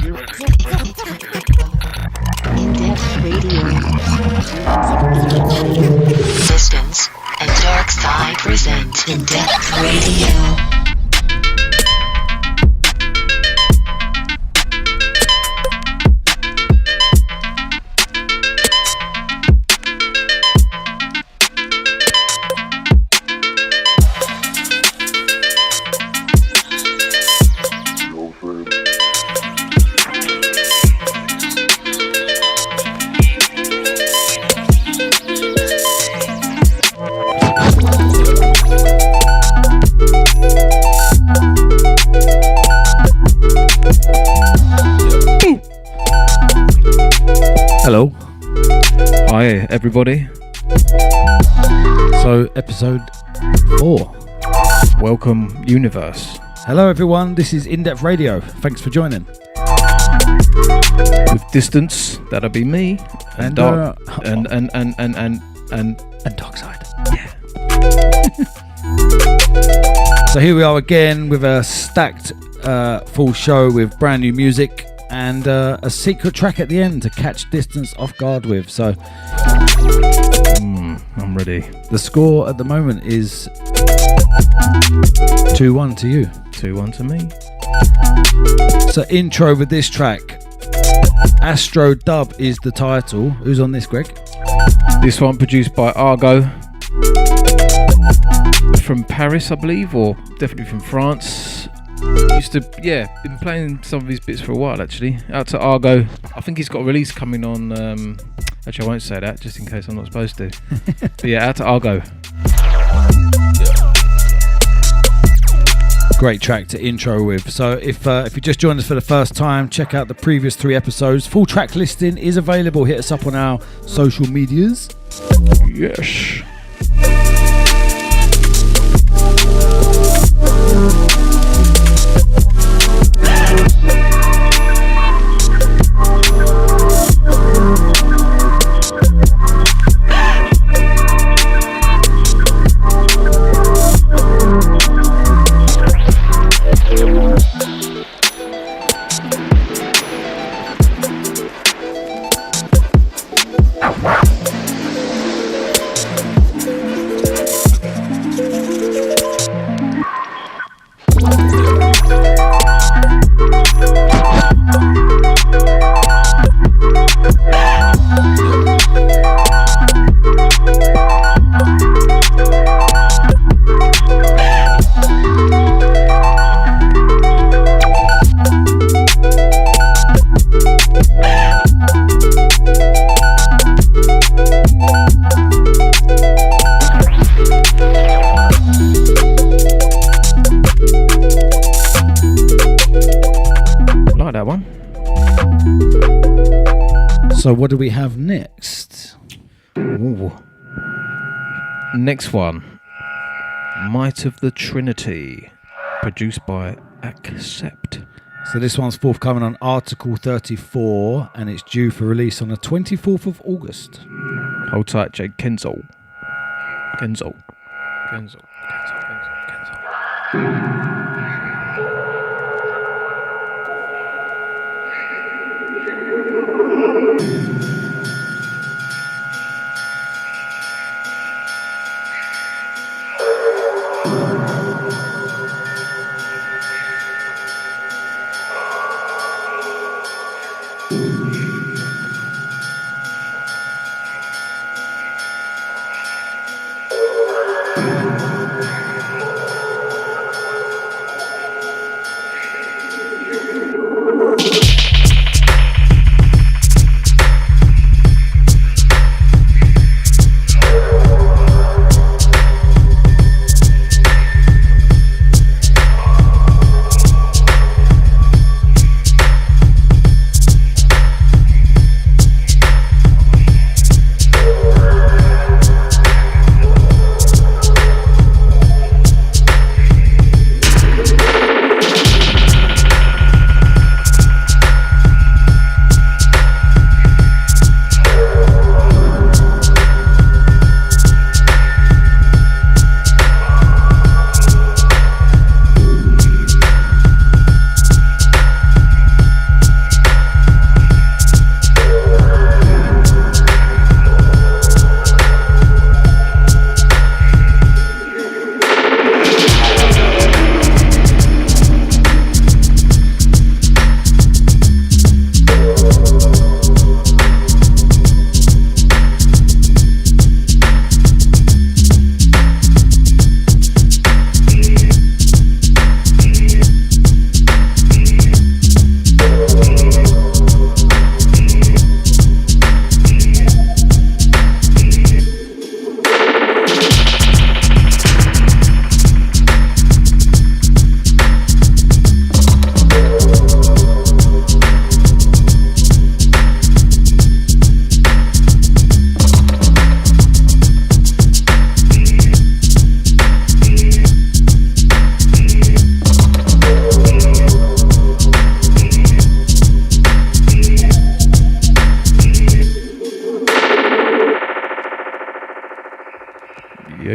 Indepth Radio. Distance and Darkside present Indepth Radio. Hello. Hi everybody. So episode 4. Welcome universe. Hello everyone, this is Indepth Radio. Thanks for joining. With Distance, that'll be me. And Dark and Darkside. Yeah. So here we are again with a stacked full show with brand new music and a secret track at the end to catch Distance off guard with. So I'm ready. The score at the moment is 2-1 to you. 2-1 to me. So intro with this track. Astro Dub is the title. Who's on this, Greg? This one produced by Argo from Paris, I believe, or definitely from France. Used to, been playing some of his bits for a while actually. Out to Argo. I think he's got a release coming on. Actually, I won't say that just in case I'm not supposed to. But yeah, out to Argo. Great track to intro with. So if you just joined us for the first time, check out the previous 3 episodes. Full track listing is available. Hit us up on our social medias. Yes. So what do we have next? Ooh. Next one, Might of the Trinity, produced by Accept. So this one's forthcoming on Article 34 and it's due for release on the 24th of August. Hold tight, Jake. Kenzo.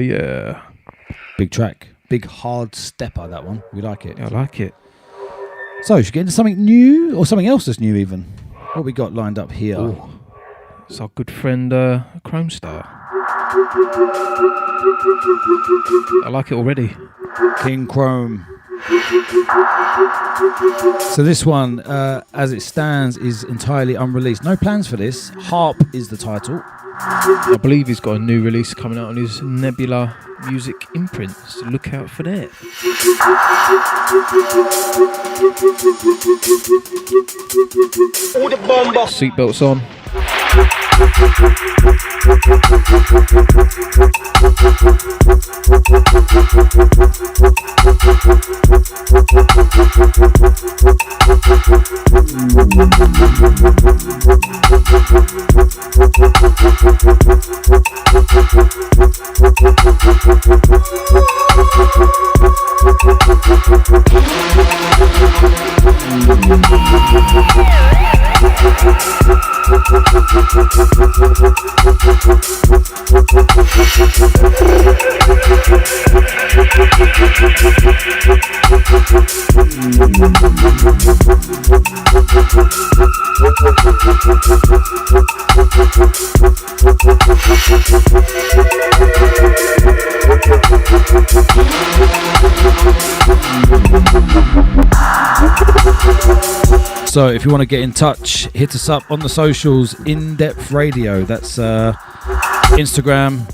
Yeah. Big track. Big hard stepper, that one. We like it. I like it. So, should we get into something new or something else that's new even? What we got lined up here? Ooh. It's our good friend Chrome Star. I like it already. King Chrome. So this one, as it stands, is entirely unreleased. No plans for this. Harp is the title. I believe he's got a new release coming out on his Nebula Music imprint, so look out for that. Seatbelts on. So if you want to get in touch, hit us up on the socials, Indepth Radio. That's Instagram.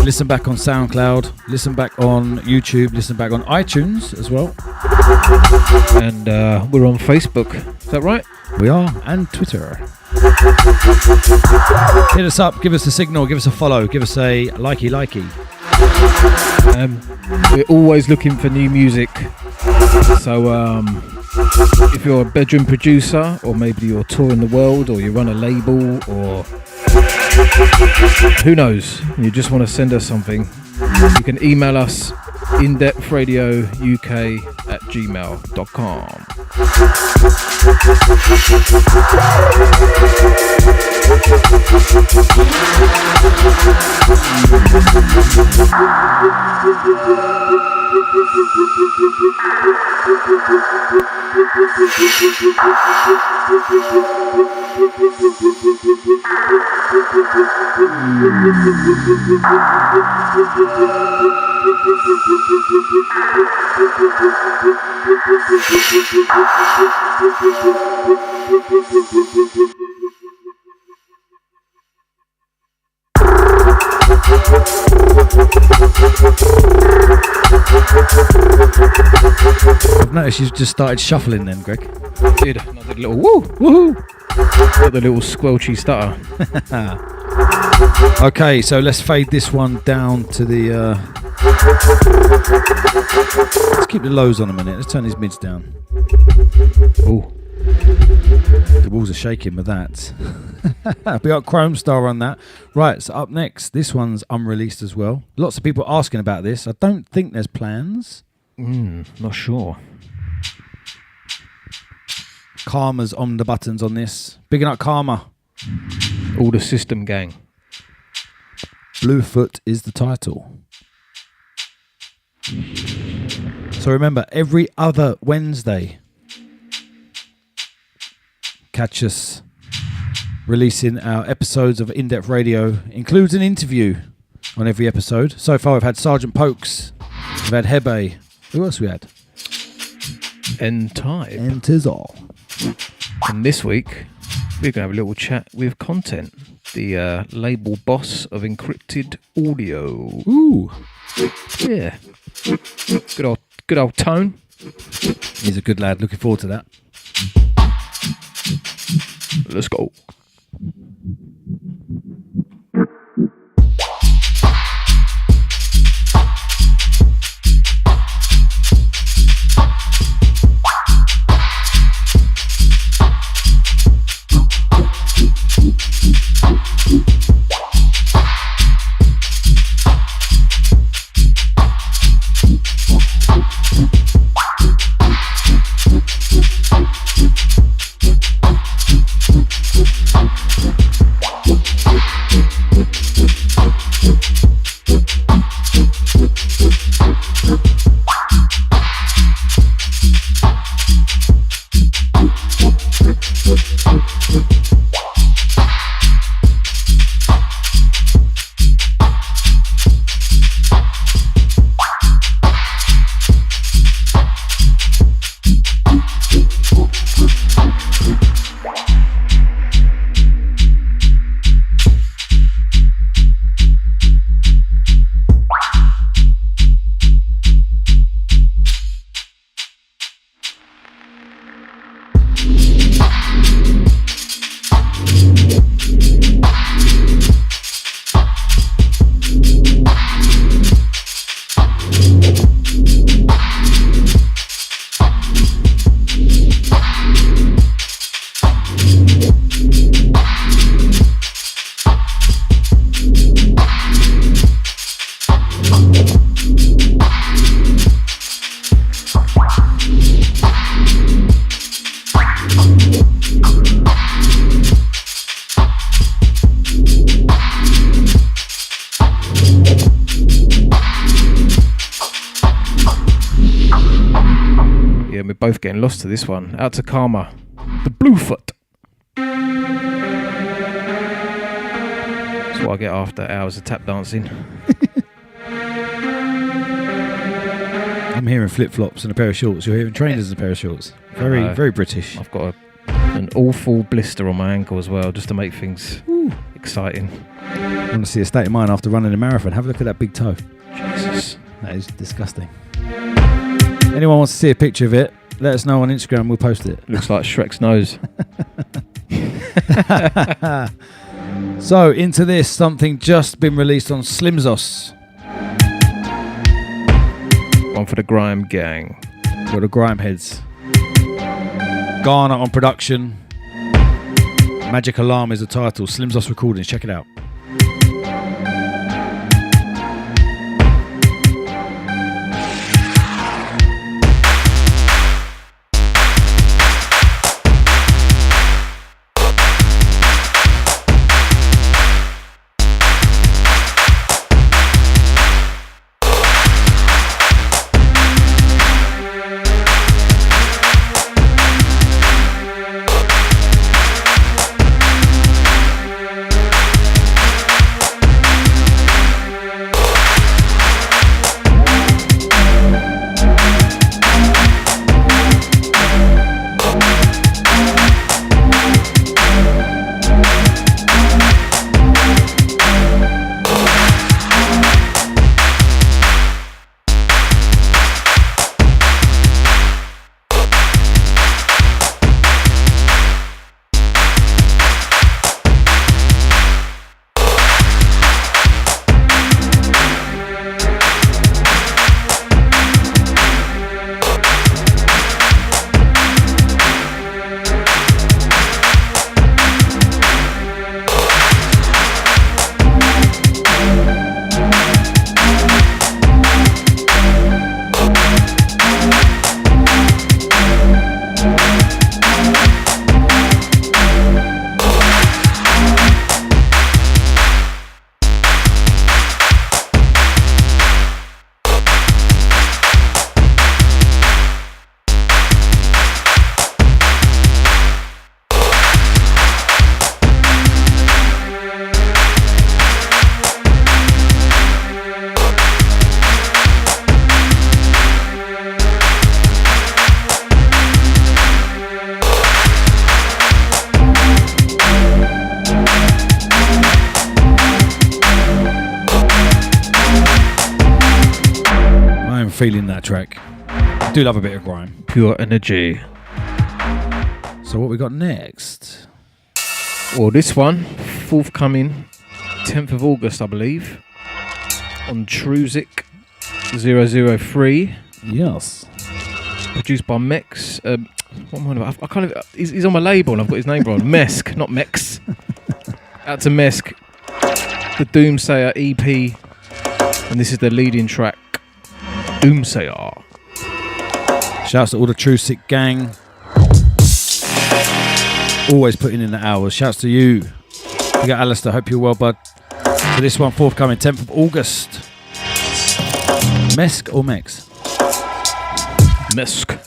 Listen back on SoundCloud. Listen back on YouTube. Listen back on iTunes as well. And we're on Facebook. Is that right? We are. And Twitter. Hit us up. Give us a signal. Give us a follow. Give us a likey. We're always looking for new music. So if you're a bedroom producer, or maybe you're touring the world, or you run a label, or who knows, you just want to send us something, you can email us indepthradiouk@gmail.com. I've noticed you've just started shuffling then, Greg. I did a little woohoo! Got the little squelchy stutter. Okay, so let's fade this one down to the... Let's keep the lows on a minute. Let's turn these mids down. Ooh. The walls are shaking with that. We got Chrome Star on that. Right, so up next, this one's unreleased as well. Lots of people asking about this. I don't think there's plans. Not sure. Karma's on the buttons on this. Bigging up Karma. All the system gang. Bluefoot is the title. So remember, every other Wednesday, catch us releasing our episodes of Indepth Radio. Includes an interview on every episode. So far we've had Sergeant Pokes, we've had Hebe. Who else we had? N-Type. And Tizzle. And this week, we're going to have a little chat with Content, the label boss of Encrypted Audio. Ooh. Yeah. Good old Tone. He's a good lad. Looking forward to that. Let's go. both getting lost to this one. Out to Karma, the Bluefoot. That's what I get after hours of tap dancing. I'm hearing flip-flops and a pair of shorts. You're hearing trainers and a pair of shorts. Very, very British. I've got an awful blister on my ankle as well, just to make things exciting. I want to see a state of mind after running a marathon. Have a look at that big toe. Jesus. That is disgusting. Anyone wants to see a picture of it, let us know on Instagram. We'll post it. Looks like Shrek's nose. So, into this, something just been released on Slimzos. One for the Grime Gang. Got the Grime Heads. Ghana on production. Magic Alarm is the title. Slimzos Recordings. Check it out. Feeling that track. I do love a bit of grime. Pure energy. So what we got next? Well, this one, forthcoming 10th of August, I believe, on Truzik 003. Yes. Produced by Mex. What am I kind of. He's on my label and I've got his name wrong. Mesk, not Mex. Out to Mesk. The Doomsayer EP. And this is the leading track. Doomsayer. Shouts to all the True Sick gang. Always putting in the hours. Shouts to you. We got Alistair. Hope you're well, bud. So this one forthcoming 10th of August. Mesk or Mex? Mesk.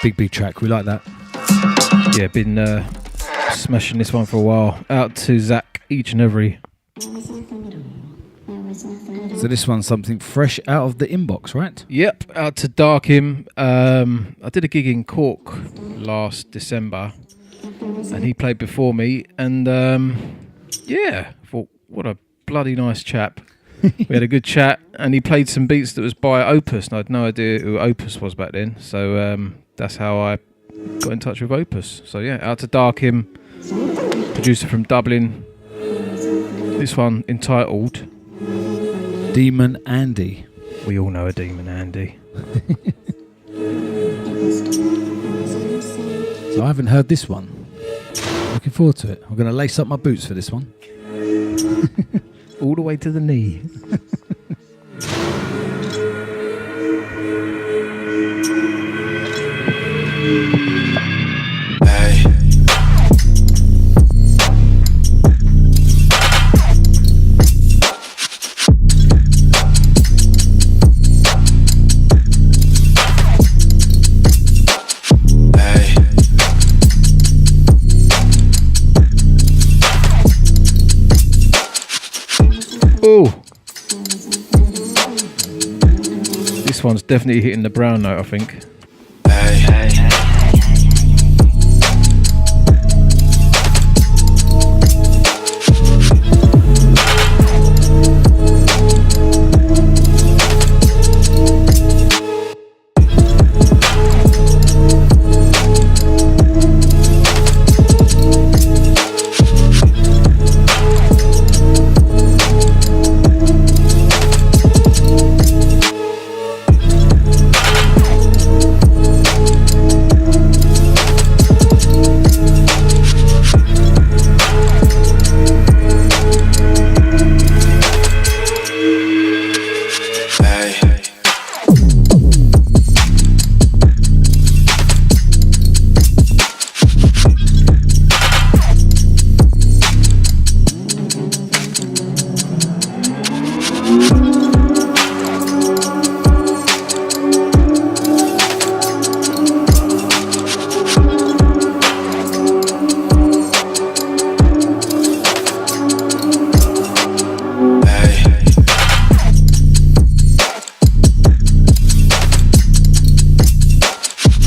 Big track. We like that. Yeah, been smashing this one for a while. Out to Zach each and every. So this one's something fresh out of the inbox, right? Yep, out to Darkham. I did a gig in Cork last December, and he played before me. And yeah, I thought, what a bloody nice chap. We had a good chat, and he played some beats that was by Opus, and I had no idea who Opus was back then. So that's how I got in touch with Opus. So yeah, out to Darkham, producer from Dublin. This one entitled Demon Andy. We all know a Demon Andy. So I haven't heard this one. Looking forward to it. I'm going to lace up my boots for this one. All the way to the knee. This one's definitely hitting the brown note, I think.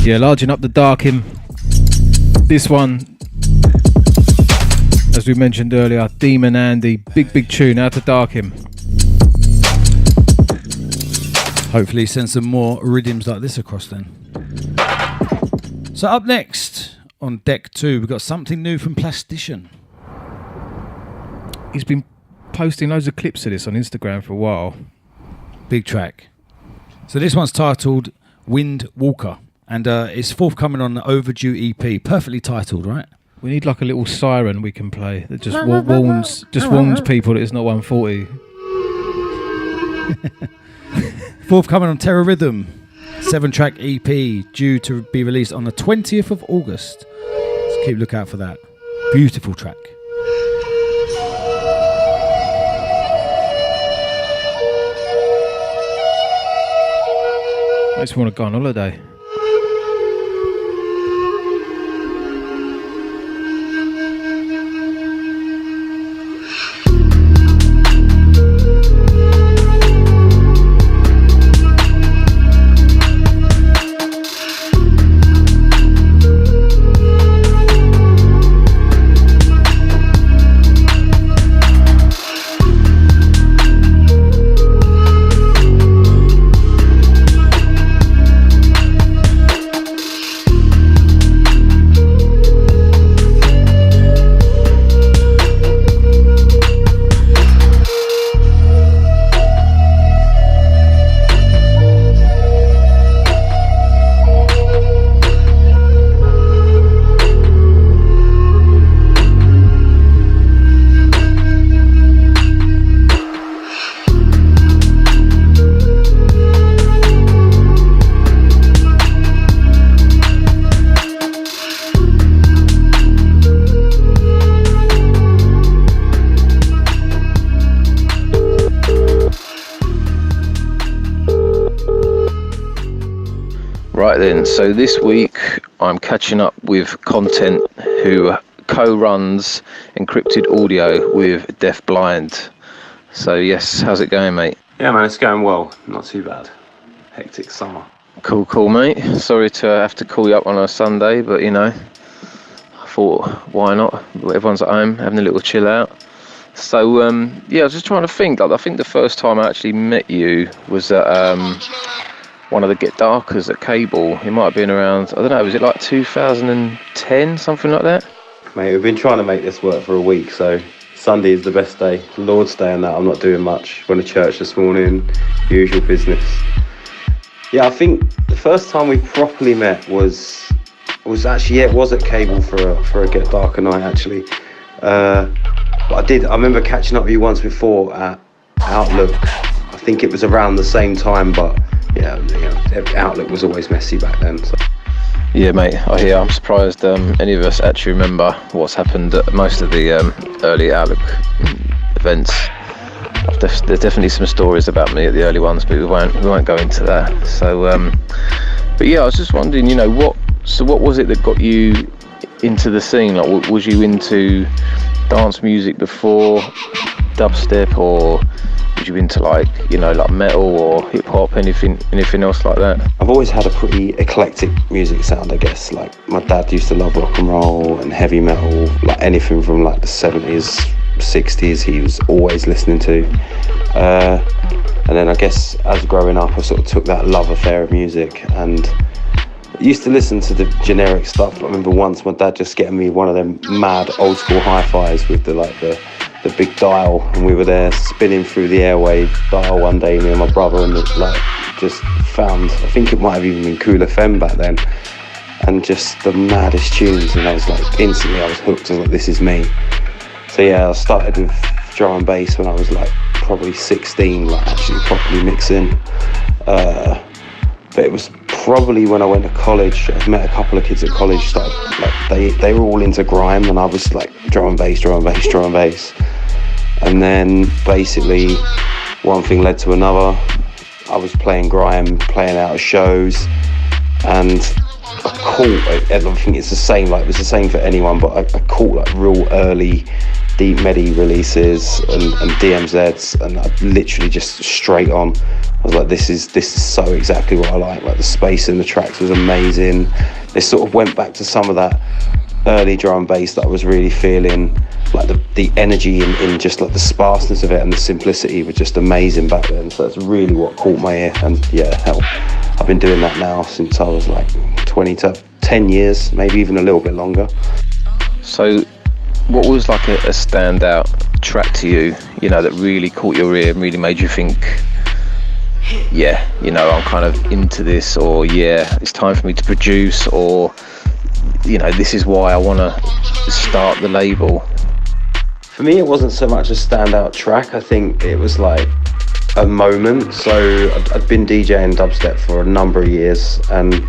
Yeah, larging up the Darkham. This one, as we mentioned earlier, Demon Andy, big tune out to Darkham. Hopefully send some more rhythms like this across then. So up next on deck 2, we've got something new from Plastician. He's been posting loads of clips of this on Instagram for a while. Big track. So this one's titled Wind Walker. And it's forthcoming on the Overdue EP. Perfectly titled, right? We need like a little siren we can play that just warns people that it's not 140. Forthcoming on Terror Rhythm. 7-track EP due to be released on the 20th of August. So keep lookout for that. Beautiful track. Makes me want to go on holiday. Right then, so this week I'm catching up with Content, who co-runs Encrypted Audio with Deaf Blind. So yes, how's it going, mate? Yeah, man, it's going well. Not too bad. Hectic summer. Cool, mate. Sorry to have to call you up on a Sunday, but you know, I thought, why not? Everyone's at home, having a little chill out. So, yeah, I was just trying to think. Like, I think the first time I actually met you was at one of the Get Darkers at Cable. It might have been around, I don't know, was it like 2010, something like that? Mate, we've been trying to make this work for a week, so Sunday is the best day. Lord's Day and that, I'm not doing much. Went to church this morning, usual business. Yeah, I think the first time we properly met was actually, yeah, it was at Cable for a Get Darker night, actually. But I remember catching up with you once before at Outlook. I think it was around the same time, but yeah, Outlook was always messy back then. So. Yeah, mate, I hear. I'm surprised any of us actually remember what's happened at most of the early Outlook events. There's definitely some stories about me at the early ones, but we won't go into that. So, but yeah, I was just wondering, you know, what was it that got you into the scene? Like, was you into dance music before dubstep, or was you into like metal or hip hop, anything else like that? I've always had a pretty eclectic music sound, I guess. Like, my dad used to love rock and roll and heavy metal, like anything from like the 70s, 60s he was always listening to. And then I guess as growing up I sort of took that love affair of music and used to listen to the generic stuff. I remember once my dad just getting me one of them mad old school hi-fis with the big dial, and we were there spinning through the airwave dial one day, me and my brother, and just found, I think it might have even been Cool FM back then, and just the maddest tunes, and I was like, instantly I was hooked. I was like, this is me. So yeah, I started with drum and bass when I was like probably 16, like actually properly mixing. But it was probably when I went to college. I met a couple of kids at college that they were all into grime, and I was like drum and bass. And then basically one thing led to another. I was playing grime, playing out of shows, and I caught, I don't think it's the same, like it was the same for anyone, but I caught like real early deep medi releases and DMZs, and I literally just straight on. I was like, this is so exactly what I like. Like, the space in the tracks was amazing. They sort of went back to some of that early drum and bass that I was really feeling, like the energy in just like the sparseness of it and the simplicity were just amazing back then. So that's really what caught my ear. And yeah, hell, I've been doing that now since I was like 20 to 10 years, maybe even a little bit longer. So what was like a standout track to you, you know, that really caught your ear and really made you think, yeah, you know, I'm kind of into this, or yeah, it's time for me to produce, or, you know, this is why I want to start the label? For me, it wasn't so much a standout track. I think it was like a moment. So I'd been DJing dubstep for a number of years, and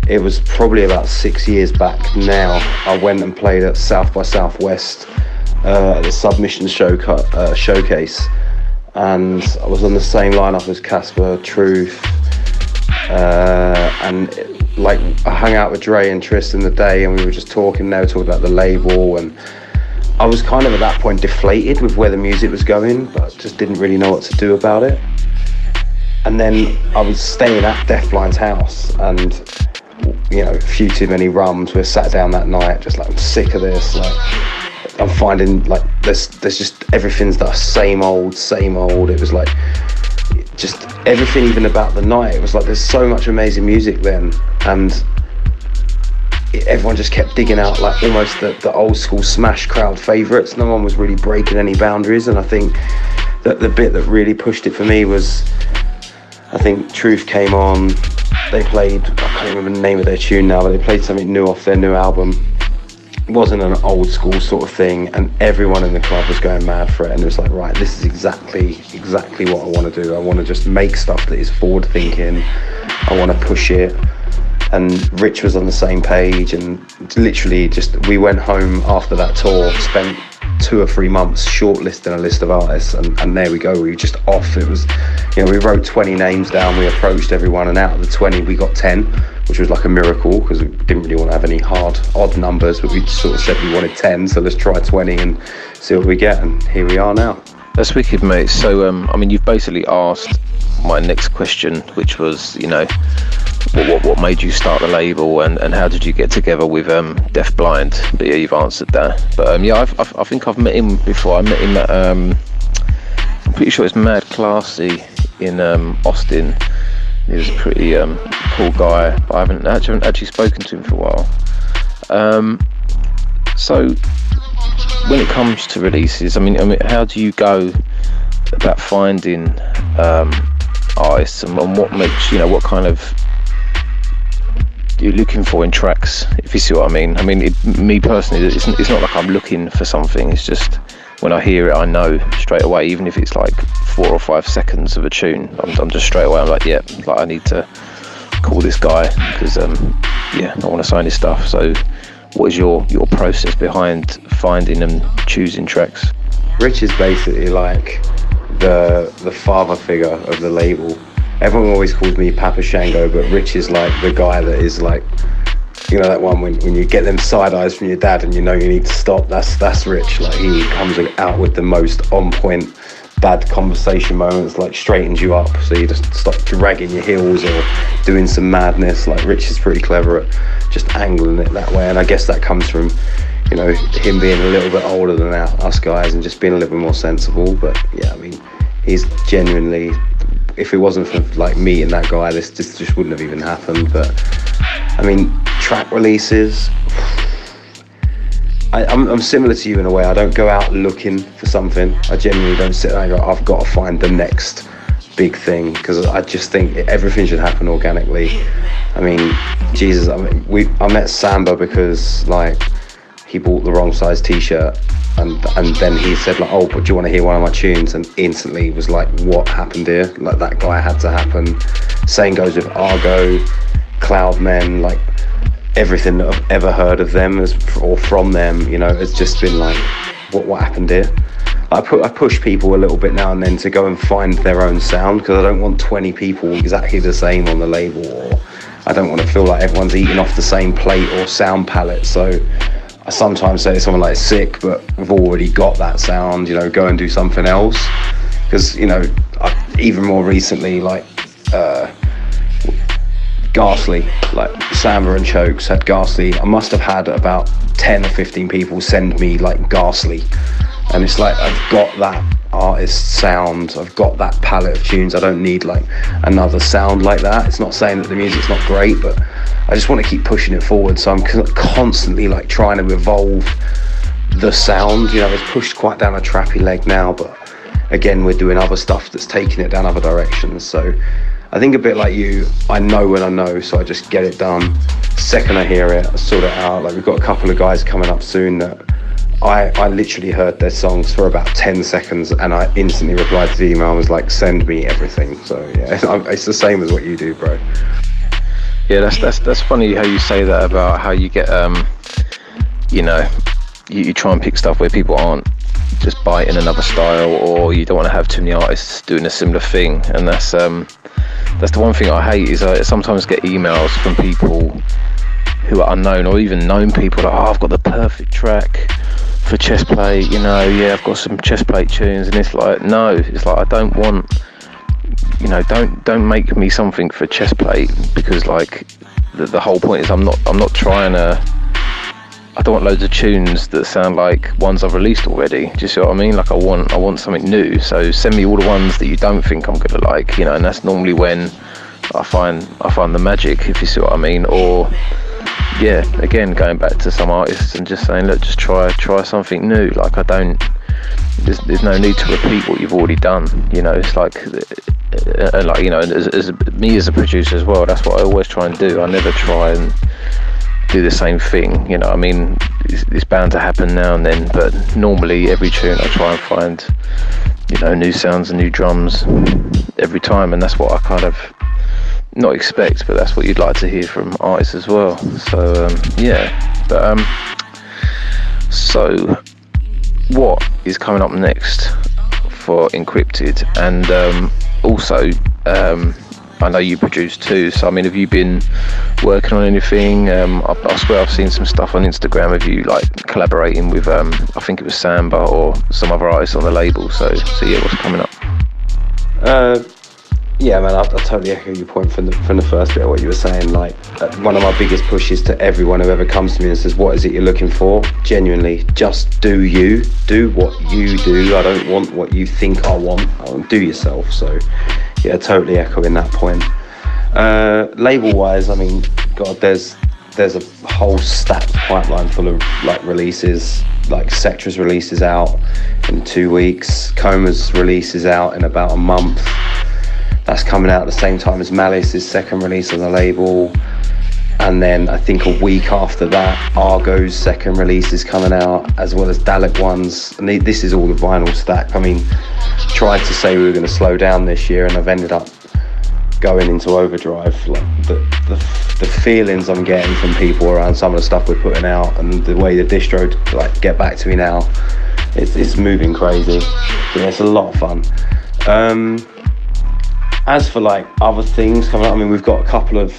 it was probably about 6 years back now. I went and played at South by Southwest at the Submission showcase, and I was on the same lineup as Casper, Truth, and like I hung out with Dre and Tris in the day, and we were just talking. They were talking about the label, and I was kind of at that point deflated with where the music was going, but I just didn't really know what to do about it. And then I was staying at Deaf Blind's house, and you know, a few too many rums. We sat down that night, just like, I'm sick of this. Like, I'm finding like there's just everything's the same old. It was like just everything, even about the night. It was like there's so much amazing music then, and everyone just kept digging out like almost the old school smash crowd favourites. No one was really breaking any boundaries, and I think that the bit that really pushed it for me was, I think Truth came on. They played, I can't remember the name of their tune now, but they played something new off their new album. It wasn't an old school sort of thing, and everyone in the club was going mad for it, and it was like, right, this is exactly what I want to do. I want to just make stuff that is forward thinking. I want to push it. And Rich was on the same page, and literally just, we went home after that tour, spent 2 or 3 months shortlisting a list of artists, and there we go, we were just off. It was, we wrote 20 names down, we approached everyone, and out of the 20 we got 10, which was like a miracle, because we didn't really want to have any odd numbers, but we sort of said we wanted 10, so let's try 20 and see what we get, and here we are now. That's wicked, mate. So you've basically asked my next question, which was, what made you start the label, and how did you get together with Deaf Blind? But yeah, you've answered that. But I think I've met him before. I met him at I'm pretty sure it's Mad Classy in Austin. He was a pretty cool guy, but I haven't actually spoken to him for a while. So when it comes to releases, I mean, how do you go about finding artists, and what makes, what kind of you're looking for in tracks, if you see what I mean? I mean, me personally, it's not like I'm looking for something. It's just when I hear it, I know straight away, even if it's like 4 or 5 seconds of a tune. I'm just straight away, I'm like, yeah, like I need to call this guy, because I want to sign his stuff. So what is your process behind finding and choosing tracks? Rich is basically like the father figure of the label. Everyone always calls me Papa Shango, but Rich is like the guy that is like, that one when you get them side eyes from your dad and you need to stop. That's Rich. Like, he comes out with the most on point dad conversation moments, like straightens you up so you just stop dragging your heels or doing some madness. Like, Rich is pretty clever at just angling it that way, and I guess that comes from him being a little bit older than us guys and just being a little bit more sensible. But yeah, I mean, he's genuinely, if it wasn't for like me and that guy, this just wouldn't have even happened. But I mean, track releases, I'm similar to you in a way. I don't go out looking for something. I genuinely don't sit there and go, I've got to find the next big thing, because I just think everything should happen organically. I mean, Jesus, I met Samba because like he bought the wrong size t-shirt, and then he said like, oh, but do you want to hear one of my tunes? And instantly was like, what happened here? Like, that guy had to happen. Same goes with Argo, Cloudmen, like everything that I've ever heard of them or from them, it's just been like, what happened here? I push people a little bit now and then to go and find their own sound, because I don't want 20 people exactly the same on the label, or I don't want to feel like everyone's eating off the same plate or sound palette. So I sometimes say to someone like, sick, but we've already got that sound, go and do something else. Because, even more recently, like Ghastly, like Samba and Chokes had Ghastly. I must have had about 10 or 15 people send me like Ghastly, and it's like, I've got that artist sound, I've got that palette of tunes. I don't need like another sound like that. It's not saying that the music's not great, but I just want to keep pushing it forward. So I'm constantly like trying to evolve the sound. It's pushed quite down a trappy leg now, but again, we're doing other stuff that's taking it down other directions. So I think a bit like you, I know when I know, so I just get it done. Second I hear it, I sort it out. Like, we've got a couple of guys coming up soon that I literally heard their songs for about 10 seconds and I instantly replied to the email and was like, send me everything. So yeah, it's the same as what you do, bro. Yeah, that's funny how you say that about how you get, you try and pick stuff where people aren't just biting another style, or you don't want to have too many artists doing a similar thing. And that's the one thing I hate, is I sometimes get emails from people who are unknown, or even known people, like, oh, I've got the perfect track for chest plate, I've got some chest plate tunes, and it's like, no, it's like, I don't want, don't make me something for chest plate, because like the whole point is I'm not trying to, I don't want loads of tunes that sound like ones I've released already. Do you see what I mean? Like, I want something new. So send me all the ones that you don't think I'm gonna like, and that's normally when I find the magic, if you see what I mean. Or yeah, again, going back to some artists and just saying, look, just try something new. Like, there's no need to repeat what you've already done. It's like, as me as a producer as well, that's what I always try and do. I never try and do the same thing, it's bound to happen now and then, but normally every tune I try and find, new sounds and new drums every time, and that's what I kind of not expect, but that's what you'd like to hear from artists as well. So so what is coming up next for Encrypted, and also, I know you produce too, so I mean, have you been working on anything? I swear I've seen some stuff on Instagram of you like collaborating with, I think it was Samba or some other artists on the label. So yeah, what's coming up? Yeah, man, I totally echo your point from the first bit of what you were saying. Like, one of my biggest pushes to everyone who ever comes to me and says, "What is it you're looking for?" Genuinely, just do you. Do what you do. I don't want what you think I want. Do yourself. So, yeah, totally echoing that point. Label-wise, I mean, God, there's a whole stacked pipeline full of like releases. Like Sectra's release is out in 2 weeks. Coma's release is out in about a month. That's coming out at the same time as Malice's second release on the label. And then I think a week after that, Argo's second release is coming out, as well as Dalek ones. And this is all the vinyl stack. I mean, tried to say we were going to slow down this year, and I've ended up going into overdrive. Like the feelings I'm getting from people around some of the stuff we're putting out, and the way the distro like get back to me now, it's moving crazy. So yeah, it's a lot of fun. As for like other things coming up, I mean, we've got a couple of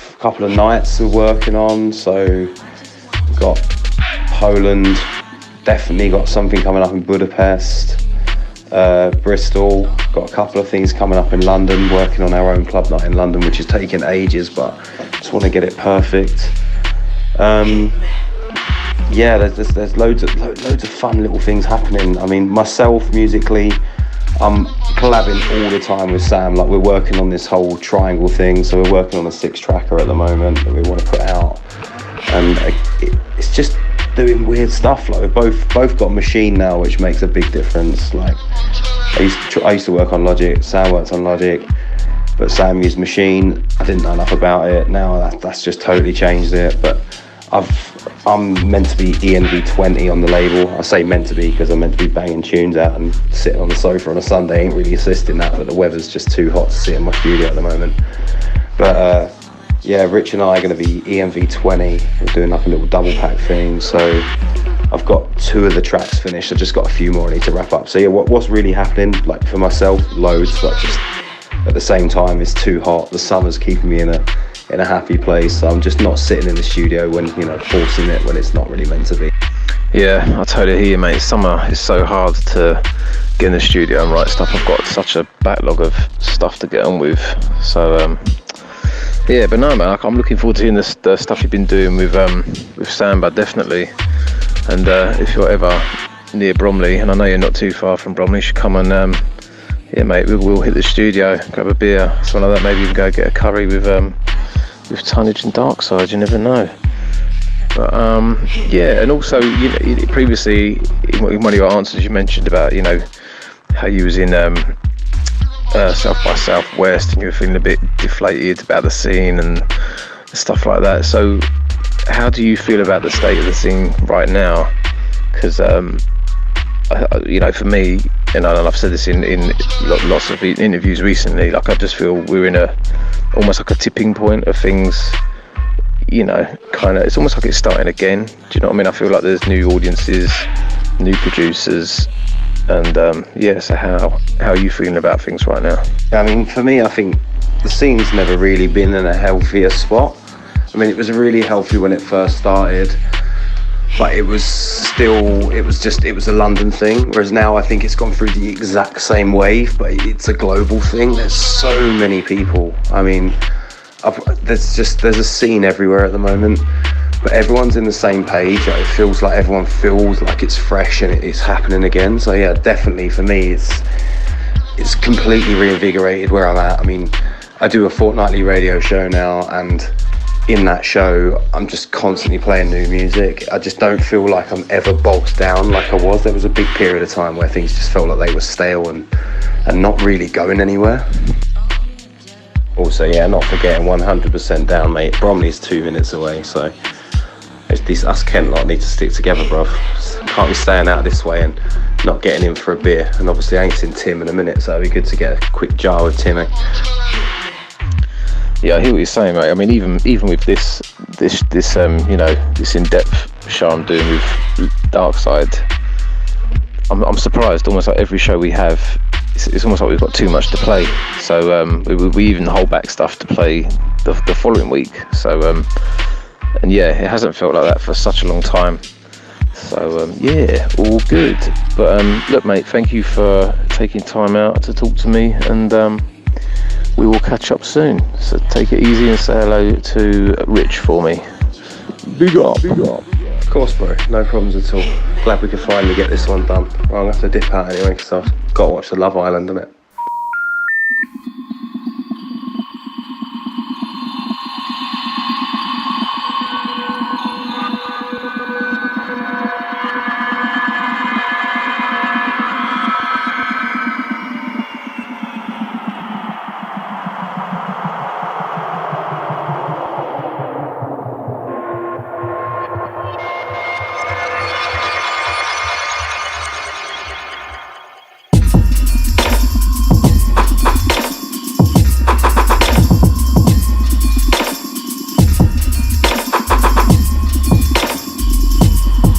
nights we're working on. So we've got Poland, definitely got something coming up in Budapest, Bristol. Got a couple of things coming up in London, working on our own club night in London, which is taking ages, but just want to get it perfect. Yeah, there's loads of fun little things happening. I mean, myself musically, I'm collabing all the time with Sam. Like, we're working on this whole triangle thing, so we're working on a 6-tracker at the moment that we want to put out, and it's just doing weird stuff. Like, we've both got Machine now, which makes a big difference. Like, I used to work on Logic, Sam works on Logic, but Sam used Machine. I didn't know enough about it. Now that's just totally changed it. But I'm meant to be ENV20 on the label. I say meant to be because I'm meant to be banging tunes out and sitting on the sofa on a Sunday. Ain't really assisting that, but the weather's just too hot to sit in my studio at the moment. But yeah, Rich and I are going to be ENV20. We're doing like a little double pack thing. So I've got 2 of the tracks finished. I've just got a few more I need to wrap up. So yeah, what's really happening, like for myself, loads, but just at the same time, it's too hot. The summer's keeping me in a happy place. So I'm just not sitting in the studio when, forcing it when it's not really meant to be. Yeah, I totally hear you, mate. Summer is so hard to get in the studio and write stuff. I've got such a backlog of stuff to get on with. So yeah, but no, man, I'm looking forward to hearing the stuff you've been doing with Samba, definitely. And if you're ever near Bromley, and I know you're not too far from Bromley, you should come and yeah, mate, we'll hit the studio, grab a beer, something like that. Maybe even go get a curry with Tonnage and Darkside, you never know. But yeah, and also previously in one of your answers you mentioned about how you was in South by Southwest and you were feeling a bit deflated about the scene and stuff like that. So how do you feel about the state of the scene right now? Because for me, and I've said this in lots of interviews recently, like I just feel we're in almost like a tipping point of things. It's almost like it's starting again. Do you know what I mean? I feel like there's new audiences, new producers, and yeah. So how are you feeling about things right now? I mean, for me, I think the scene's never really been in a healthier spot. I mean, it was really healthy when it first started, but it was a London thing, whereas now I think it's gone through the exact same wave, but it's a global thing. There's so many people. I mean, there's a scene everywhere at the moment, but everyone's in the same page. It feels like everyone feels like it's fresh and it's happening again. So yeah, definitely for me, it's completely reinvigorated where I'm at. I mean, I do a fortnightly radio show now, and in that show I'm just constantly playing new music. I just don't feel like I'm ever bogged down like I was. There was a big period of time where things just felt like they were stale and not really going anywhere. Also, yeah, not forgetting 100% down, mate. Bromley's 2 minutes away, so us Kent lot need to stick together, bruv. Can't be staying out this way and not getting in for a beer. And obviously I ain't seen Tim in a minute, so it'd be good to get a quick jar with Timmy. Yeah, I hear what you're saying, mate. I mean, even with this in-depth show I'm doing with Darkside, I'm surprised. Almost like every show we have, it's almost like we've got too much to play. So we even hold back stuff to play the following week. So and yeah, it hasn't felt like that for such a long time. So yeah, all good. But look, mate, thank you for taking time out to talk to me, and we will catch up soon. So take it easy and say hello to Rich for me. Big up, big up. Of course, bro. No problems at all. Glad we could finally get this one done. Well, I'm going to have to dip out anyway because I've got to watch the Love Island, innit?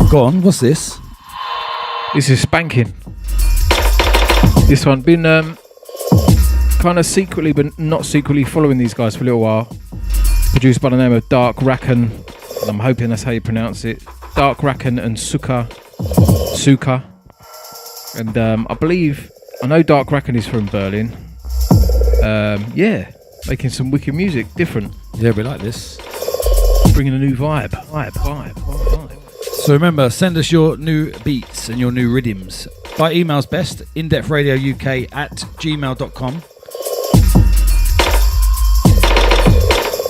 Go on, what's this? This is Spanking. This one been kind of secretly, but not secretly, following these guys for a little while. Produced by the name of Dark Racken, and I'm hoping that's how you pronounce it. Dark Racken and Suka, and I know Dark Racken is from Berlin. Yeah, making some wicked music, different. Yeah, we like this. Bringing a new vibe. So remember, send us your new beats and your new rhythms. By email's best, indepthradiouk@gmail.com.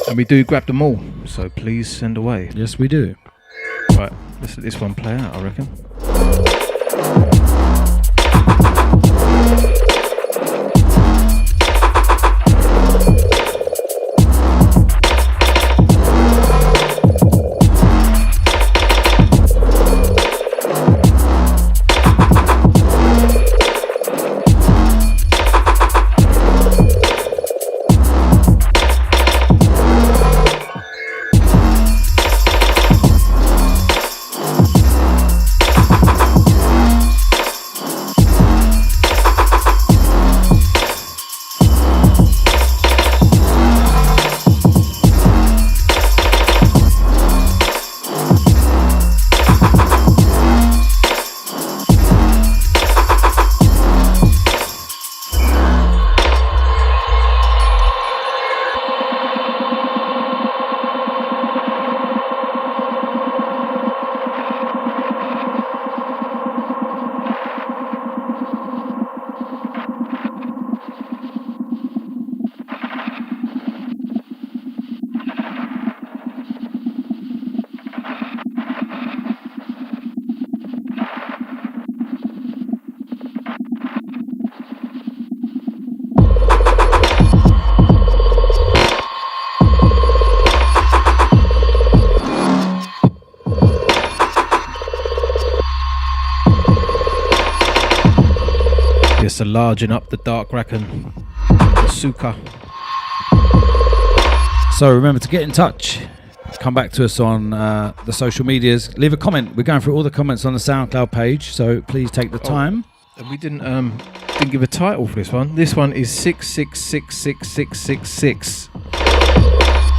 And we do grab them all, so please send away. Yes, we do. Right, let's let this one play out, I reckon. To largen up the Dark Racken, Suka. So remember to get in touch. Come back to us on the social medias. Leave a comment. We're going through all the comments on the SoundCloud page, so please take the time. And we didn't give a title for this one. This one is 6666666.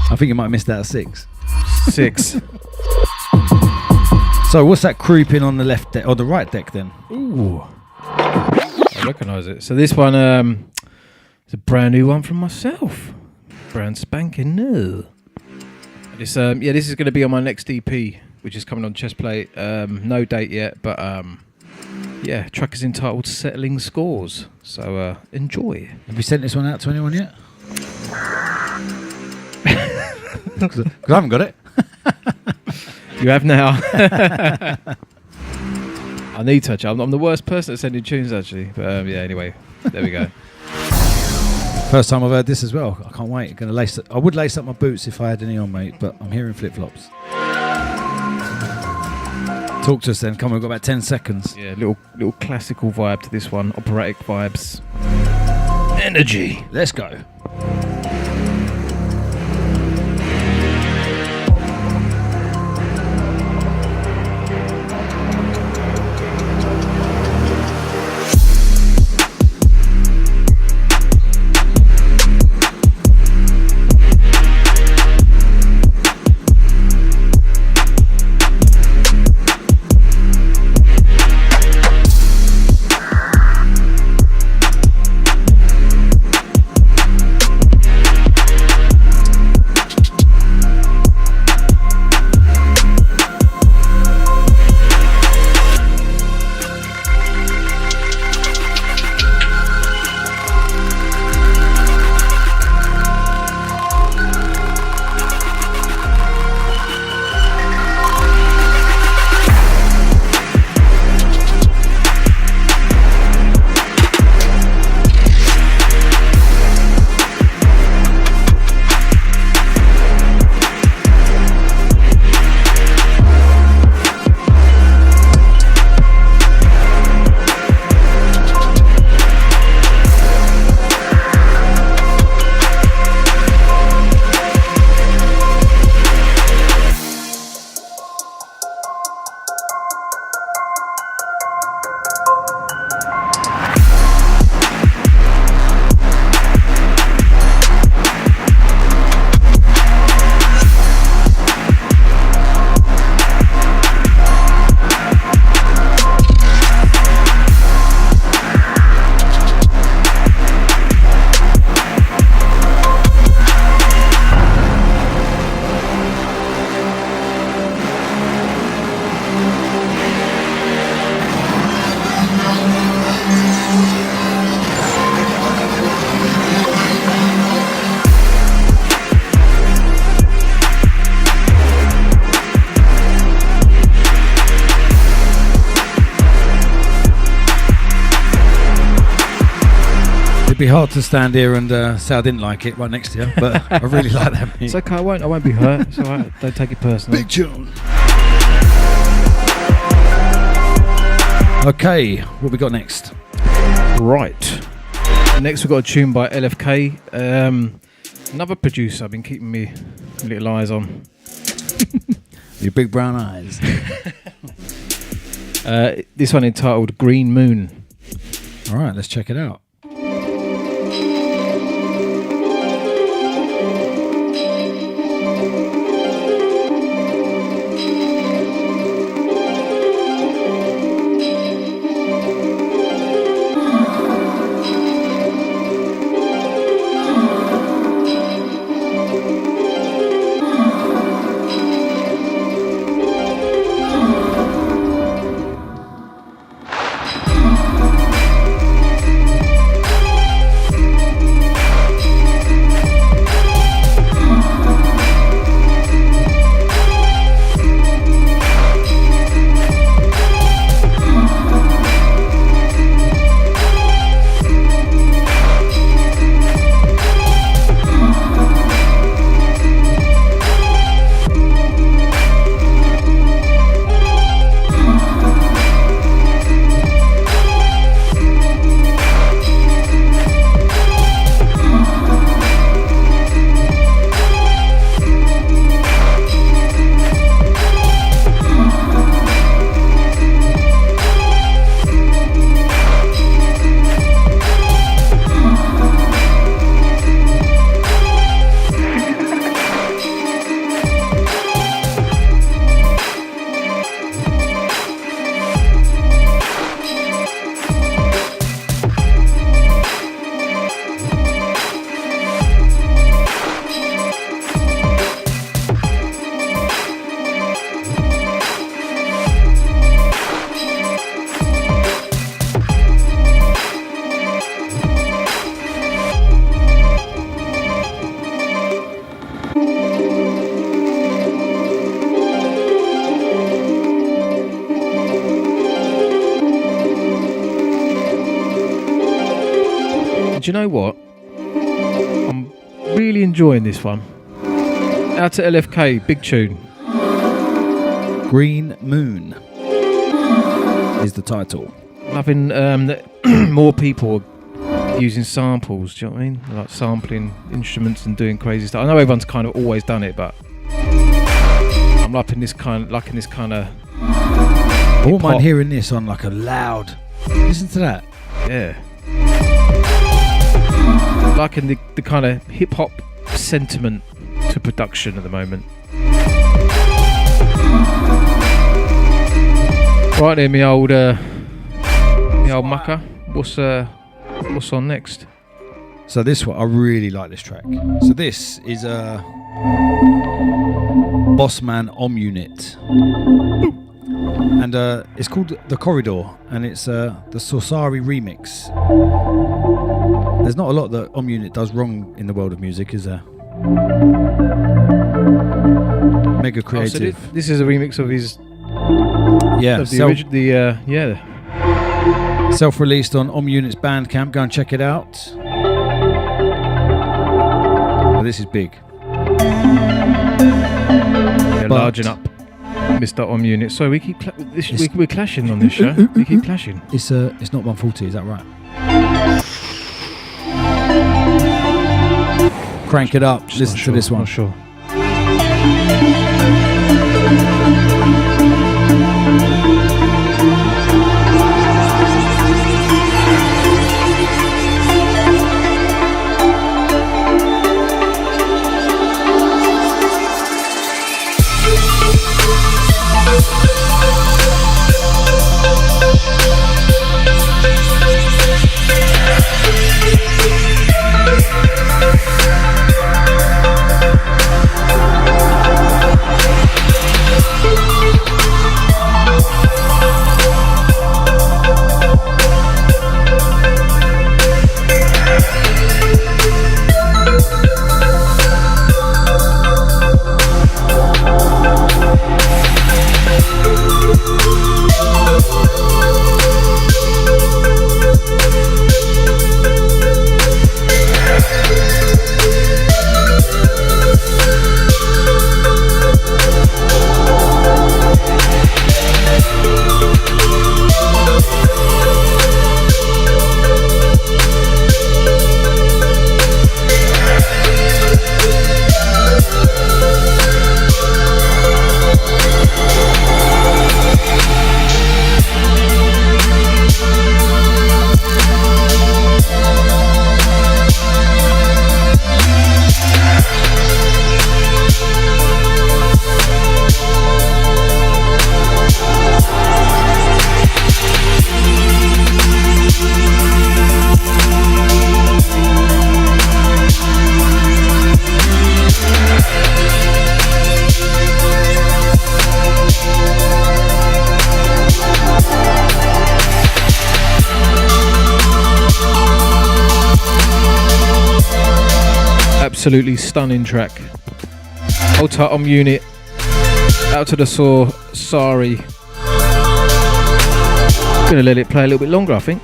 I think you might have missed that 6. 6. So what's that creeping on the left deck or the right deck then? Ooh. I recognise it. So this one is a brand new one from myself. Brand spanking new. This this is going to be on my next EP, which is coming on Chestplate. No date yet, but yeah, track is entitled Settling Scores. So enjoy. Have you sent this one out to anyone yet? Because I haven't got it. You have now. I need to. I'm the worst person at sending tunes, actually. But yeah, anyway, there we go. First time I've heard this as well. I can't wait. I would lace up my boots if I had any on, mate, but I'm hearing flip-flops. Talk to us then. Come on, we've got about 10 seconds. Yeah, little classical vibe to this one. Operatic vibes. Energy. Let's go. be hard to stand here and say I didn't like it right next to you, but I really like that. It's okay, I won't be hurt. It's alright, don't take it personally. Big tune. Okay, what we got next? Right. Next we've got a tune by LFK. Another producer I've been keeping me little eyes on. Your big brown eyes. This one entitled Green Moon. Alright, let's check it out. Do you know what? I'm really enjoying this one. Out to LFK, big tune. Green Moon is the title. Loving that more people are using samples, do you know what I mean? Like sampling instruments and doing crazy stuff. I know everyone's kind of always done it, but I'm liking this kind of. I wouldn't mind hearing this on like a loud. Listen to that. Yeah. Liking the kind of hip hop sentiment to production at the moment. Right there, me old mucker. What's on next? So this one, I really like this track. So this is a Bossman Om Unit, and it's called The Corridor, and it's the Sorsari remix. There's not a lot that Om Unit does wrong in the world of music, is there? Mega creative. So this is a remix of his. Yeah. Self-released on Om Unit's Bandcamp. Go and check it out. But this is big. Yeah, largen up, Mr. Om Unit. So we keep we're clashing on this show. We keep clashing. It's not 140. Is that right? Crank it up. Listen to this one. Not sure. absolutely stunning track. Hold tight on Unit. Out to the Sorry. Gonna let it play a little bit longer, I think.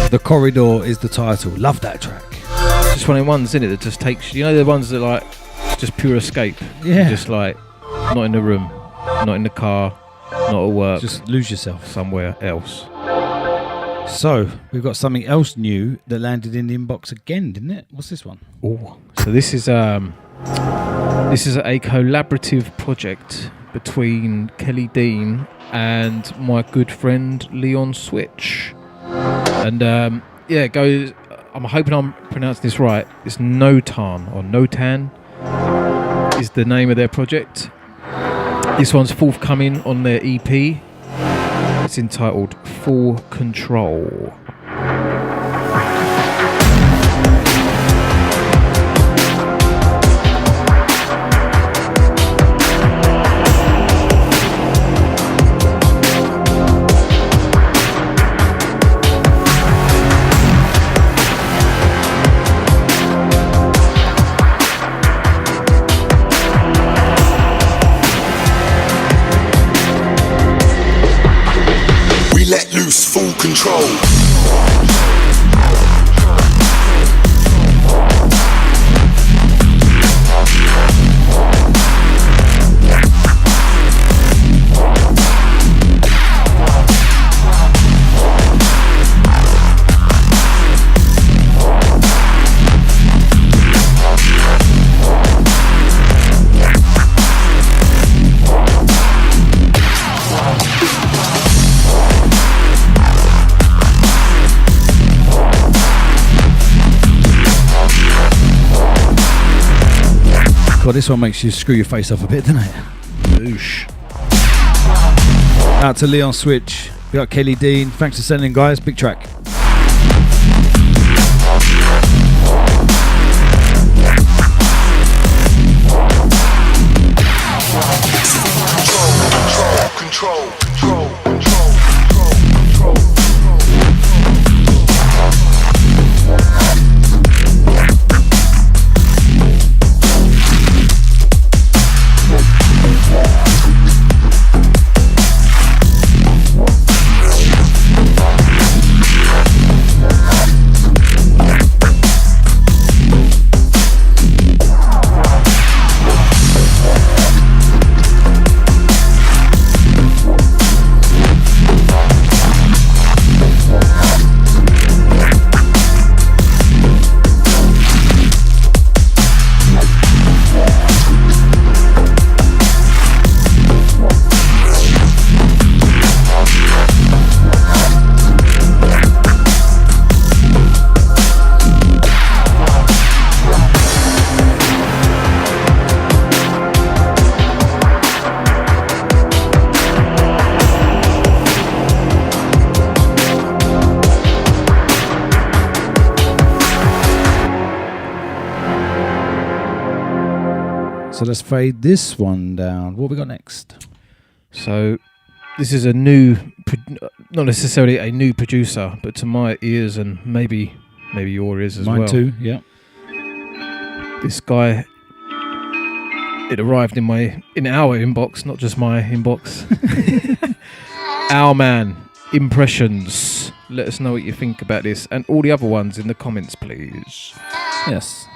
The Corridor is the title. Love that track. It's just one of the ones, isn't it, that just takes, you know, the ones that like just pure escape. Yeah. You're just like not in the room, not in the car, not at work. Just lose yourself somewhere else. So we've got something else new that landed in the inbox again, didn't it? What's this one? Oh, so this is a collaborative project between Kelly Dean and my good friend Leon Switch. And yeah, it goes. I'm hoping I'm pronouncing this right. It's Notan or Notan is the name of their project. This one's forthcoming on their EP. It's entitled Full Control. Let loose, full control. God, this one makes you screw your face off a bit, doesn't it? Boosh. Out to Leon Switch. We got Kelly Dean. Thanks for sending, guys. Big track. Control. So let's fade this one down. What have we got next? So this is a new, not necessarily a new producer, but to my ears and maybe your ears as well. Mine too, yeah. This guy, it arrived in our inbox, not just my inbox. Our man, Impressions. Let us know what you think about this and all the other ones in the comments, please. Yes.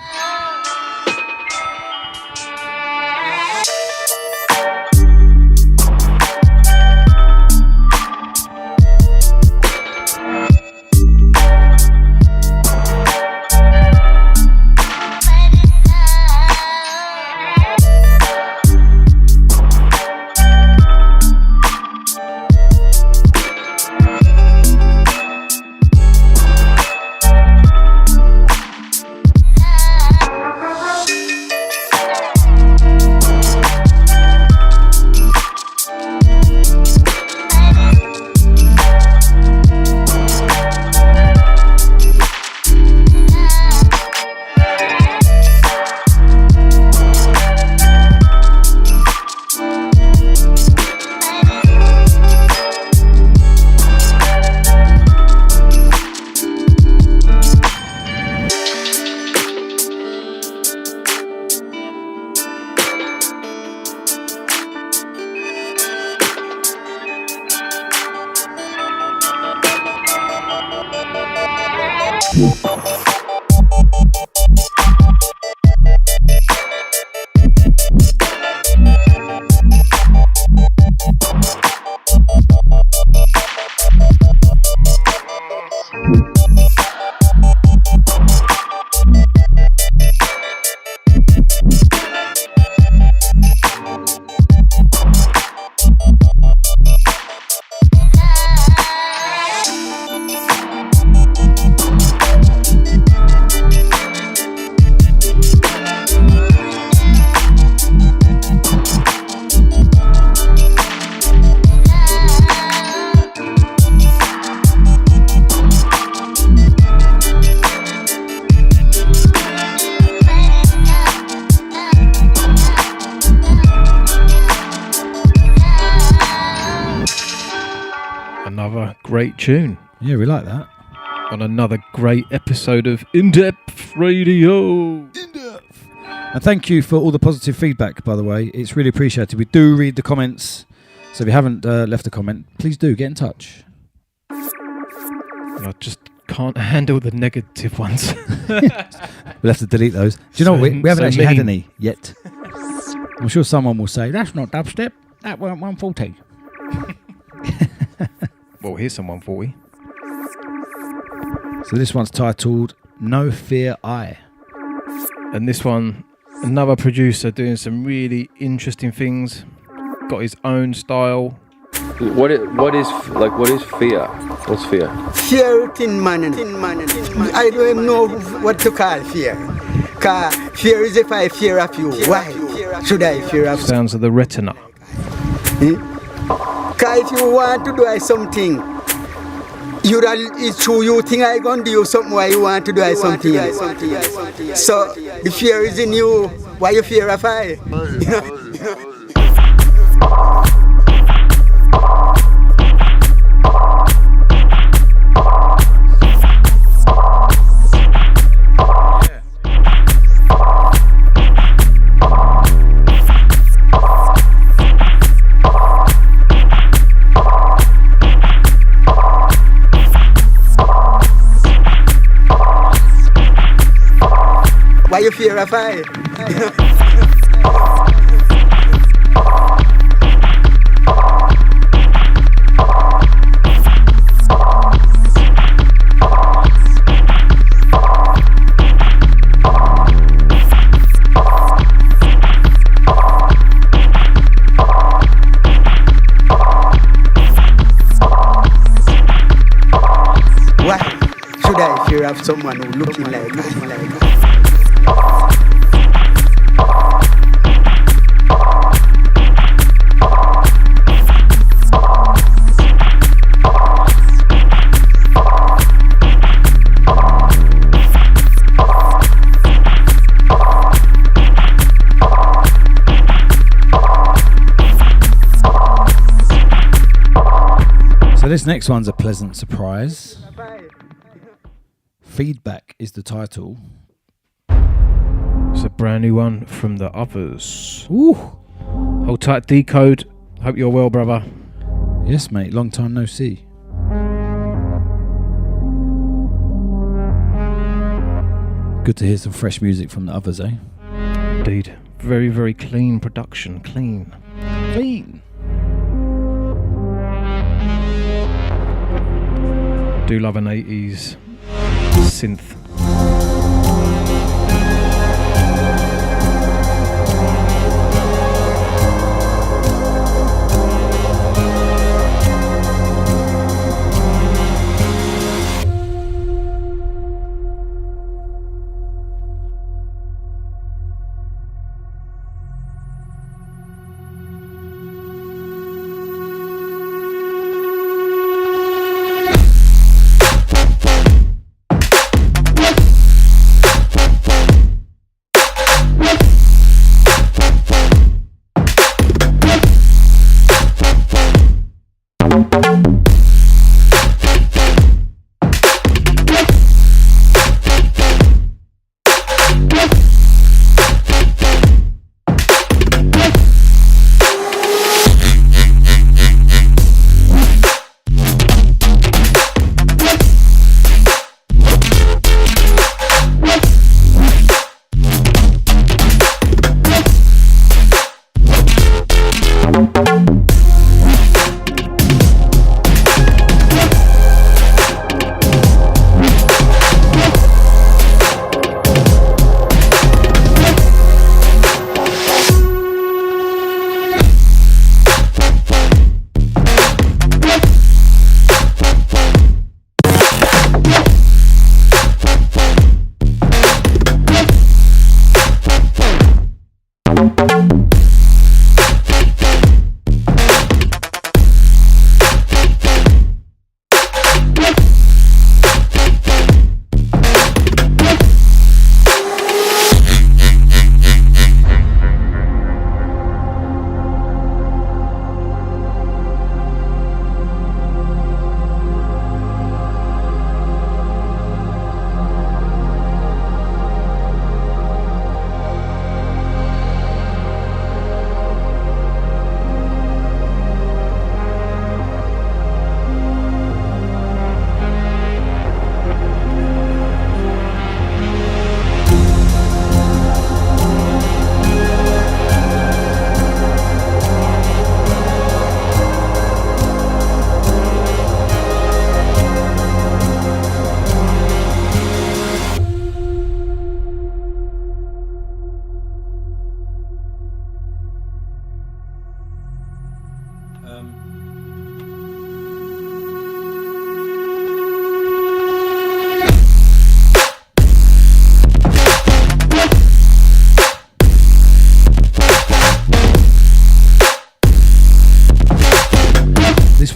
Great tune. Yeah, we like that. On another great episode of Indepth Radio. Indepth. And thank you for all the positive feedback, by the way. It's really appreciated. We do read the comments. So if you haven't left a comment, please do get in touch. I just can't handle the negative ones. We'll have to delete those. Do you know what? We haven't actually had any yet. I'm sure someone will say, that's not dubstep. That weren't 140. Well, here's some 140. So this one's titled No Fear I. And this one, another producer doing some really interesting things. Got his own style. What is fear? What's fear? Fear in man. I don't know what to call fear. Cause fear is if I fear of you. Why should I fear of you? Sounds of the retina. Cause if you want to do something, it's true you think I gonna do something why you want to do something else. So the fear is in you. Why you fear of I? Why you fear of I? Why should I fear of someone who looking like me? This next one's a pleasant surprise. Feedback is the title. It's a brand new one from the others. Ooh. Hold tight, Decode. Hope you're well, brother. Yes, mate. Long time no see. Good to hear some fresh music from the others, eh? Indeed. Very, very clean production. Clean. Do love an 80s synth.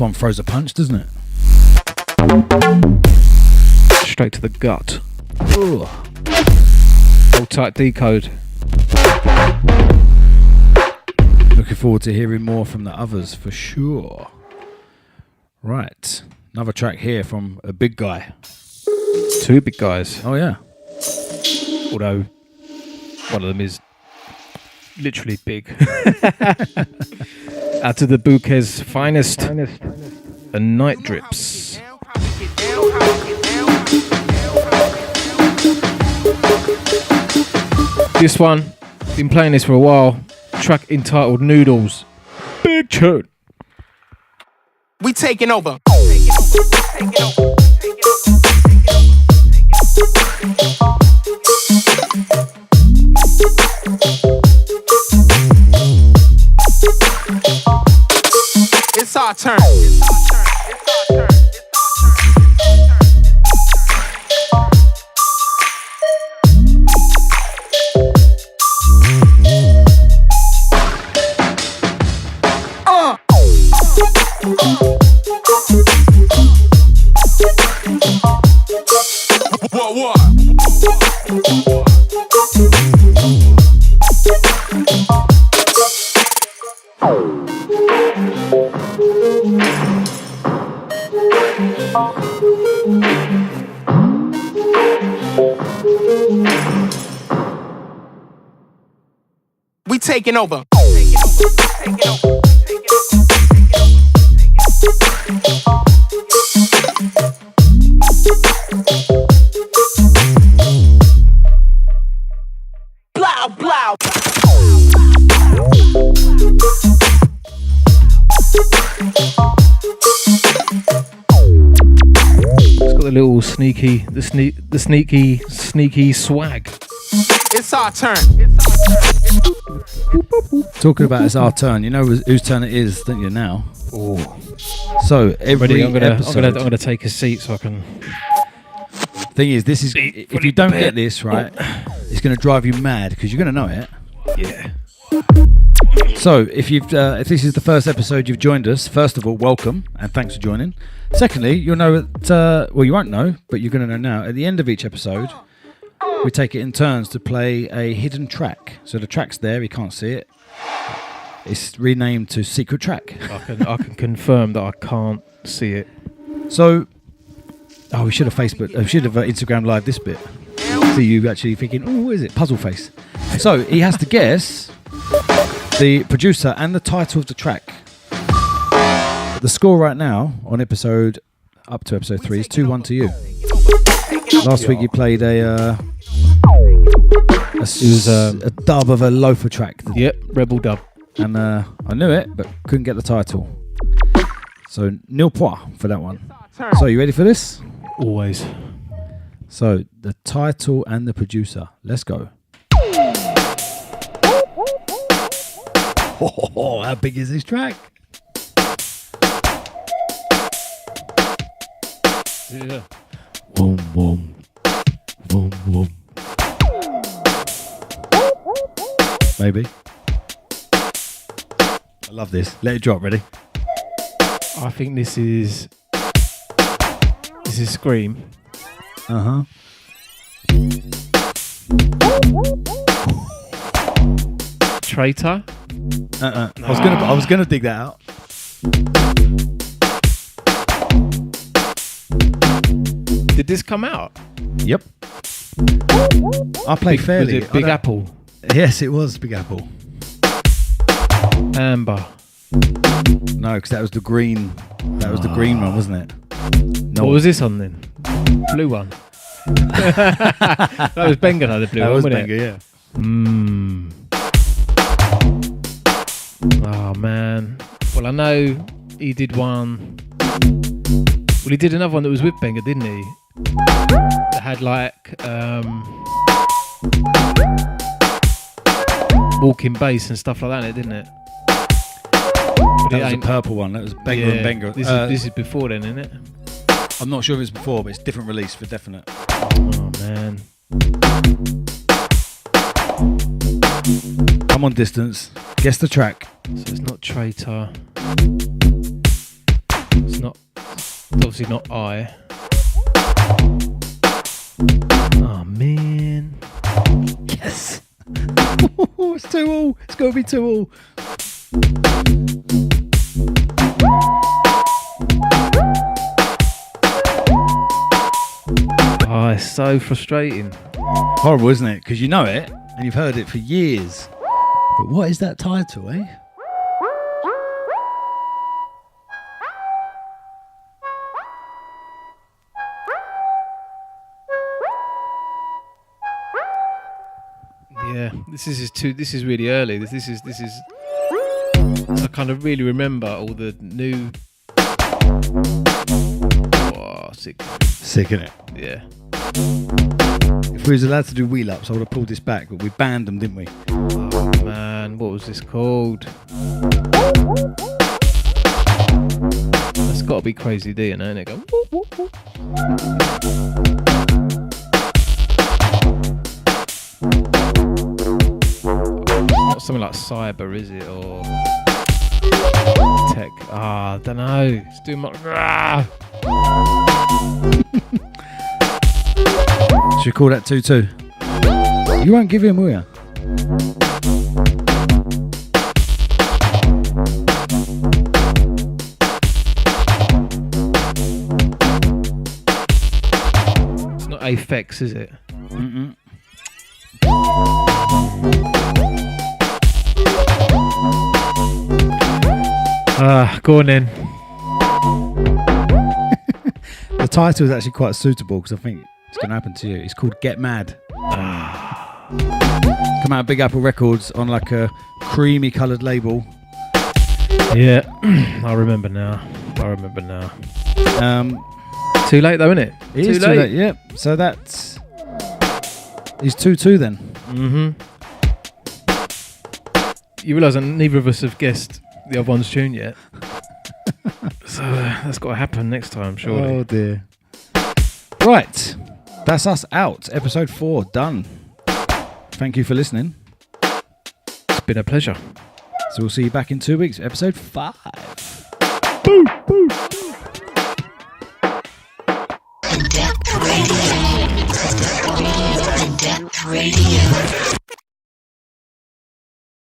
one throws a punch, doesn't it? Straight to the gut. Ooh. Hold tight, Decode. Looking forward to hearing more from the others for sure. Right, another track here from a big guy. Two big guys. Oh yeah. Although one of them is literally big. Out to the bouquet's finest. And Night Drips. This one, been playing this for a while. Track entitled Noodles. Big tune. We taking over. It's our turn. What? We taking over. Blow, blow. It's got the little sneaky swag. It's our turn. Talking about it's our turn. You know whose turn it is, don't you now? Oh. So every I'm gonna take a seat so I can. Thing is, this is if you don't get this right, it's going to drive you mad because you're going to know it. Yeah. So if if this is the first episode you've joined us, first of all, welcome and thanks for joining. Secondly, you'll know that you won't know, but you're going to know now. At the end of each episode, we take it in turns to play a hidden track. So the track's there, you can't see it. It's renamed to Secret Track. I can confirm that I can't see it. So, we should have Instagram live this bit. See you actually thinking, oh, what is it? Puzzle face. So he has to guess the producer and the title of the track. The score right now on up to episode 3 is 2-1 to you. Last week you played a dub of a loafer track. Yep, Rebel dub. And I knew it, but couldn't get the title. So nil point for that one. So you ready for this? Always. So the title and the producer. Let's go. Oh, how big is this track? Yeah. Boom, boom. Boom, boom. Maybe. I love this. Let it drop. Ready? I think this is Scream. Uh-huh. Traitor. No. I was gonna dig that out. Did this come out? Yep. I play fairly. Was it Big Apple? Yes, it was Big Apple. Amber. No, because that was the green. That was the green one, wasn't it? No. What was this on then? Blue one. That was Benga, the blue that one, was wasn't Benga, it? yeah. Oh man. Well, I know he did one. Well, he did another one that was with Benga, didn't he? That had like walking bass and stuff like that in it, didn't it? But That was a purple one. That was Benga and Benga. This is before then, isn't it? I'm not sure if it's before, but it's different release for definite. Oh man. Come on, Distance. Guess the track. So it's not Traitor. Obviously not I. Oh man. Yes. It's 2-all. It's got to be 2-all. Oh, it's so frustrating. Horrible, isn't it? Because you know it and you've heard it for years. But what is that title, eh? Yeah, this is really early. This is. I kind of really remember all the new. Oh, sick. Sick, innit? Yeah. If we was allowed to do wheel ups, I would have pulled this back, but we banned them, didn't we? Oh man, what was this called? That's got to be Crazy D, and it go. Whoop, whoop, whoop. Not something like Cyber, is it, or Tech? I don't know. It's too much. Should we call that 2-2? You won't give him, will you? It's not Aphex, is it? Mm-mm. Go on then. The title is actually quite suitable because I think it's going to happen to you. It's called Get Mad. Come out of Big Apple Records on like a creamy coloured label. Yeah, I remember now. Too late though, isn't it? It is too late, yeah. So that's... It's 2-2 then. Mm-hmm. You realise that neither of us have guessed the other one's tune yet. So that's got to happen next time, surely. Oh dear. Right. That's us out. Episode 4 done. Thank you for listening. It's been a pleasure. So we'll see you back in 2 weeks. Episode 5. Indepth Radio. Indepth Radio.